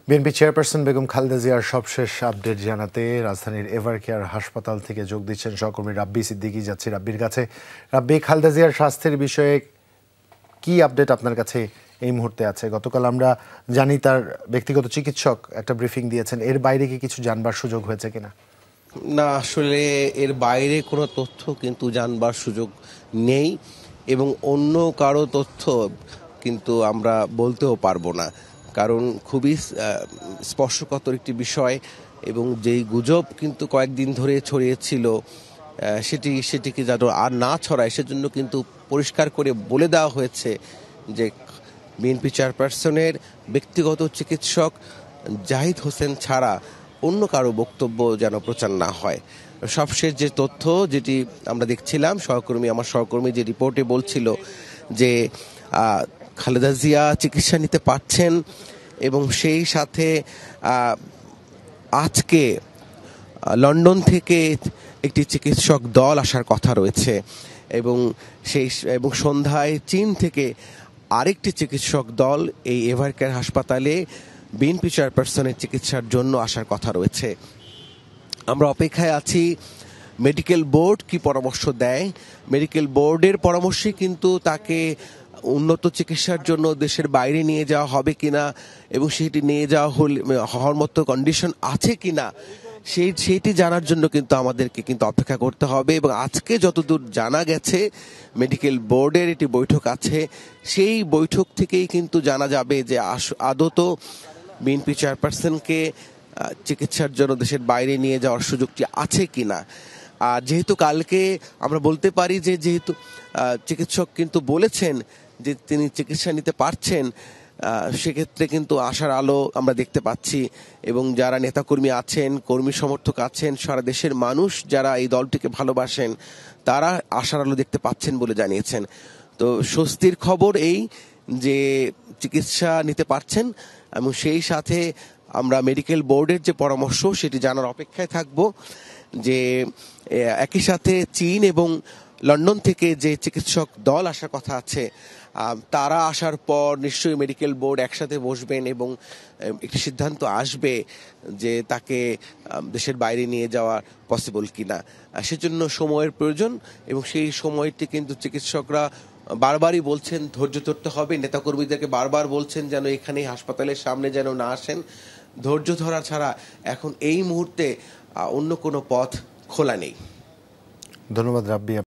BNP chairperson Begum Khaleda জিয়ার সবশেষ update জানাতে রাজধানীর এভারকেয়ার হাসপাতাল থেকে যোগ দিচ্ছেন সহকর্মী রাব্বি সিদ্দিকী। যাচ্ছি রাব্বির কাছে। রাব্বি, খালেদা জিয়ার স্বাস্থ্যের বিষয়ে কি আপডেট আপনার কাছে এই মুহূর্তে আছে? গতকাল আমরা জানি তার ব্যক্তিগত চিকিৎসক একটা ব্রিফিং দিয়েছেন, এর বাইরে কি কিছু জানবার সুযোগ হয়েছে কিনা? না, আসলে এর বাইরে কোনো তথ্য কিন্তু জানবার সুযোগ নেই এবং অন্য কারো তথ্য কিন্তু আমরা বলতেও পারবো না, কারণ খুবই স্পর্শকাতর একটি বিষয় এবং যেই গুজব কিন্তু কয়েকদিন ধরে ছড়িয়েছিল সেটিকে যেন আর না ছড়ায় সেজন্য কিন্তু পরিষ্কার করে বলে দেওয়া হয়েছে যে বিএনপি চেয়ারপারসনের ব্যক্তিগত চিকিৎসক জাহিদ হোসেন ছাড়া অন্য কারো বক্তব্য যেন প্রচার না হয়। সবশেষ যে তথ্য যেটি আমরা দেখছিলাম, আমার সহকর্মী যে রিপোর্টে বলছিল যে খালেদা জিয়া চিকিৎসা নিতে পারছেন এবং সেই সাথে আজকে লন্ডন থেকে একটি চিকিৎসক দল আসার কথা রয়েছে এবং সন্ধ্যায় চীন থেকে আরেকটি চিকিৎসক দল এই এভারকেয়ার হাসপাতালে বিএনপি চেয়ারপারসনের চিকিৎসার জন্য আসার কথা রয়েছে। আমরা অপেক্ষায় আছি মেডিকেল বোর্ড কি পরামর্শ দেয়। মেডিকেল বোর্ডের পরামর্শে কিন্তু তাকে উন্নত চিকিৎসার জন্য দেশের বাইরে নিয়ে যাওয়া হবে কিনা এবং সেটি নিয়ে যাওয়া হওয়ার মতো কন্ডিশন আছে কিনা সেইটি জানার জন্য কিন্তু আমাদেরকে কিন্তু অপেক্ষা করতে হবে। এবং আজকে যতদূর জানা গেছে মেডিকেল বোর্ডের একটি বৈঠক আছে, সেই বৈঠক থেকেই কিন্তু জানা যাবে যে আদত বিএনপি চেয়ারপারসনকে চিকিৎসার জন্য দেশের বাইরে নিয়ে যাওয়ার সুযোগটি আছে কিনা। আর যেহেতু কালকে আমরা বলতে পারি যে যেহেতু চিকিৎসক কিন্তু বলেছেন যে তিনি চিকিৎসা নিতে পারছেন, সেক্ষেত্রে কিন্তু আশার আলো আমরা দেখতে পাচ্ছি এবং যারা নেতাকর্মী আছেন, কর্মী সমর্থক আছেন, সারা দেশের মানুষ যারা এই দলটিকে ভালোবাসেন তারা আশার আলো দেখতে পাচ্ছেন বলে জানিয়েছেন। তো স্বস্তির খবর এই যে চিকিৎসা নিতে পারছেন এবং সেই সাথে আমরা মেডিকেল বোর্ডের যে পরামর্শ সেটি জানার অপেক্ষায় থাকব যে একই সাথে চীন এবং লন্ডন থেকে যে চিকিৎসক দল আসার কথা আছে তারা আসার পর নিশ্চয়ই মেডিকেল বোর্ড একসাথে বসবেন এবং একটি সিদ্ধান্ত আসবে যে তাকে দেশের বাইরে নিয়ে যাওয়া পসিবল কিনা। সেজন্য সময়ের প্রয়োজন এবং সেই সময়টি কিন্তু চিকিৎসকরা বারবারই বলছেন ধৈর্য ধরতে হবে। নেতাকর্মীদেরকে বারবার বলছেন যেন এখানে হাসপাতালের সামনে যেন না আসেন। ধৈর্য ধরা ছাড়া এখন এই মুহূর্তে অন্য কোনো পথ খোলা নেই। ধন্যবাদ রাব্বি।